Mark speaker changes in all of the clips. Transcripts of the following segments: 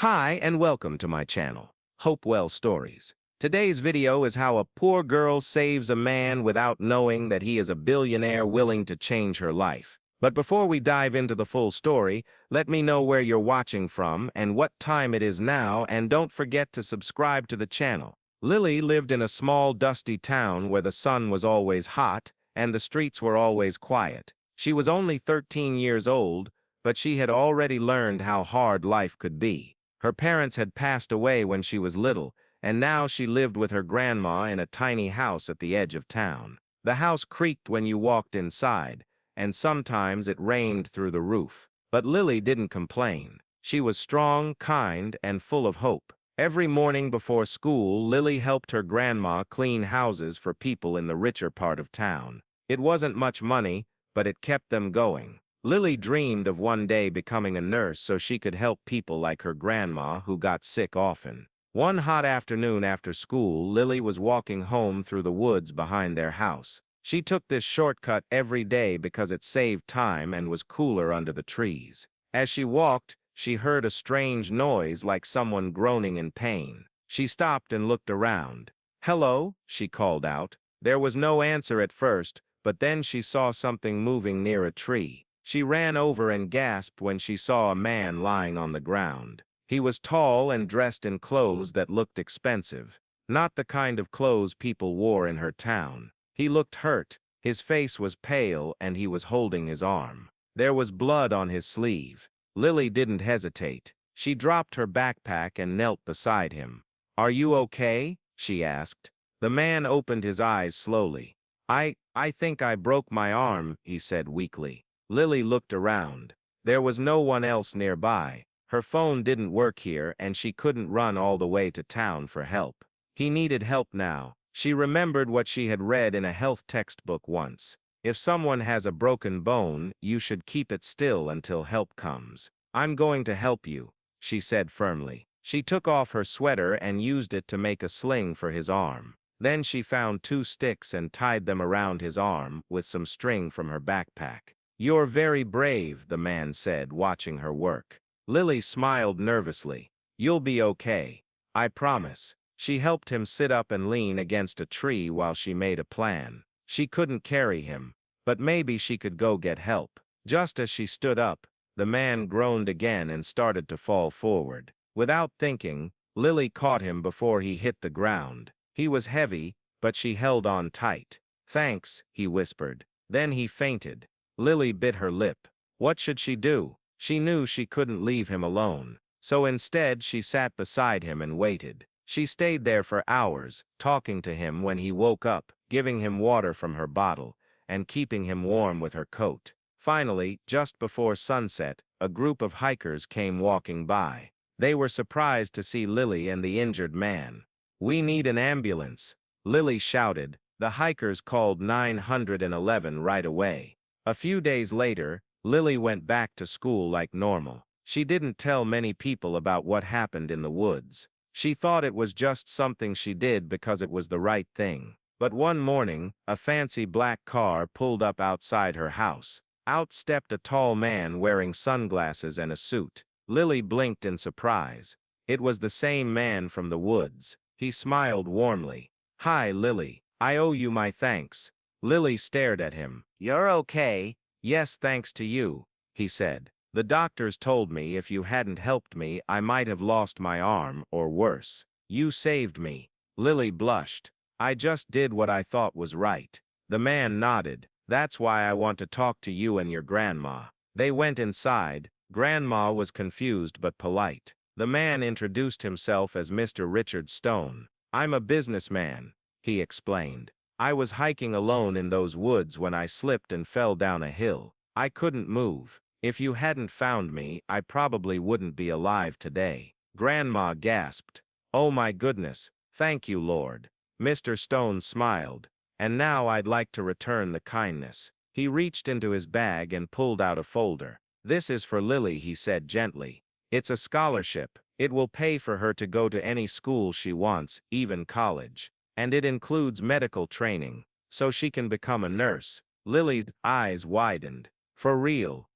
Speaker 1: Hi and welcome to my channel, Hopewell Stories. Today's video is how a poor girl saves a man without knowing that he is a billionaire willing to change her life. But before we dive into the full story, let me know where you're watching from and what time it is now, and don't forget to subscribe to the channel. Lily lived in a small dusty town where the sun was always hot and the streets were always quiet. She was only 13 years old, but she had already learned how hard life could be. Her parents had passed away when she was little, and now she lived with her grandma in a tiny house at the edge of town. The house creaked when you walked inside, and sometimes it rained through the roof. But Lily didn't complain. She was strong, kind, and full of hope. Every morning before school, Lily helped her grandma clean houses for people in the richer part of town. It wasn't much money, but it kept them going. Lily dreamed of one day becoming a nurse so she could help people like her grandma who got sick often. One hot afternoon after school, Lily was walking home through the woods behind their house. She took this shortcut every day because it saved time and was cooler under the trees. As she walked, she heard a strange noise like someone groaning in pain. She stopped and looked around. "Hello," she called out. There was no answer at first, but then she saw something moving near a tree. She ran over and gasped when she saw a man lying on the ground. He was tall and dressed in clothes that looked expensive, not the kind of clothes people wore in her town. He looked hurt, his face was pale, and he was holding his arm. There was blood on his sleeve. Lily didn't hesitate. She dropped her backpack and knelt beside him. "Are you okay?" she asked. The man opened his eyes slowly. I think I broke my arm," he said weakly. Lily looked around. There was no one else nearby. Her phone didn't work here, and she couldn't run all the way to town for help. He needed help now. She remembered what she had read in a health textbook once. If someone has a broken bone, you should keep it still until help comes. "I'm going to help you," she said firmly. She took off her sweater and used it to make a sling for his arm. Then she found 2 sticks and tied them around his arm with some string from her backpack. "You're very brave," the man said, watching her work. Lily smiled nervously. "You'll be okay. I promise." She helped him sit up and lean against a tree while she made a plan. She couldn't carry him, but maybe she could go get help. Just as she stood up, the man groaned again and started to fall forward. Without thinking, Lily caught him before he hit the ground. He was heavy, but she held on tight. "Thanks," he whispered. Then he fainted. Lily bit her lip. What should she do? She knew she couldn't leave him alone. So instead she sat beside him and waited. She stayed there for hours, talking to him when he woke up, giving him water from her bottle, and keeping him warm with her coat. Finally, just before sunset, a group of hikers came walking by. They were surprised to see Lily and the injured man. "We need an ambulance," Lily shouted. The hikers called 911 right away. A few days later, Lily went back to school like normal. She didn't tell many people about what happened in the woods. She thought it was just something she did because it was the right thing. But one morning, a fancy black car pulled up outside her house. Out stepped a tall man wearing sunglasses and a suit. Lily blinked in surprise. It was the same man from the woods. He smiled warmly. "Hi, Lily. I owe you my thanks." Lily stared at him. "You're okay?" "Yes, thanks to you," he said. "The doctors told me if you hadn't helped me, I might have lost my arm, or worse. You saved me." Lily blushed. "I just did what I thought was right." The man nodded. "That's why I want to talk to you and your grandma." They went inside. Grandma was confused but polite. The man introduced himself as Mr. Richard Stone. "I'm a businessman," he explained. "I was hiking alone in those woods when I slipped and fell down a hill. I couldn't move. If you hadn't found me, I probably wouldn't be alive today." Grandma gasped. "Oh my goodness, thank you, Lord." Mr. Stone smiled. "And now I'd like to return the kindness." He reached into his bag and pulled out a folder. "This is for Lily," he said gently. "It's a scholarship. It will pay for her to go to any school she wants, even college. And it includes medical training, so she can become a nurse." Lily's eyes widened. For real,"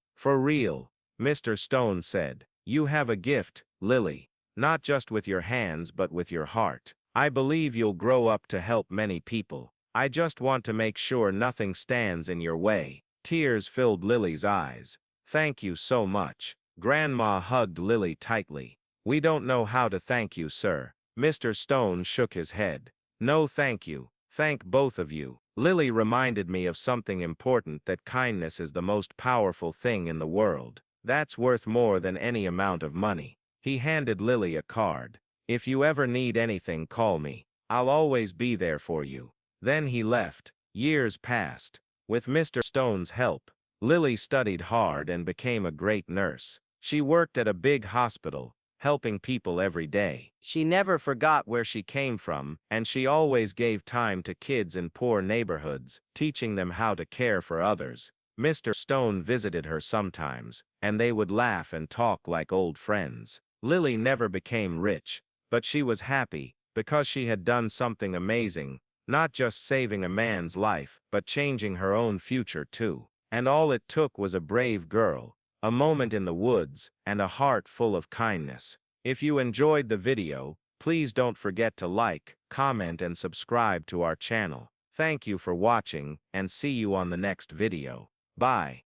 Speaker 1: Mr. Stone said. "You have a gift, Lily." not just with your hands but with your heart. I believe you'll grow up to help many people. I just want to make sure nothing stands in your way." Tears filled Lily's eyes. "Thank you so much." Grandma hugged Lily tightly. "We don't know how to thank you, sir." Mr. Stone shook his head. "No, thank you. Thank both of you." Lily reminded me of something important, that kindness is the most powerful thing in the world. That's worth more than any amount of money. He handed Lily a card. "If you ever need anything, call me. I'll always be there for you." Then he left. Years passed. With Mr. Stone's help, Lily studied hard and became a great nurse. She worked at a big hospital, helping people every day. She never forgot where she came from, and she always gave time to kids in poor neighborhoods, teaching them how to care for others. Mr. Stone visited her sometimes, and they would laugh and talk like old friends. Lily never became rich, but she was happy because she had done something amazing, not just saving a man's life, but changing her own future too. And all it took was a brave girl, a moment in the woods, and a heart full of kindness. If you enjoyed the video, please don't forget to like, comment, and subscribe to our channel. Thank you for watching, and see you on the next video. Bye.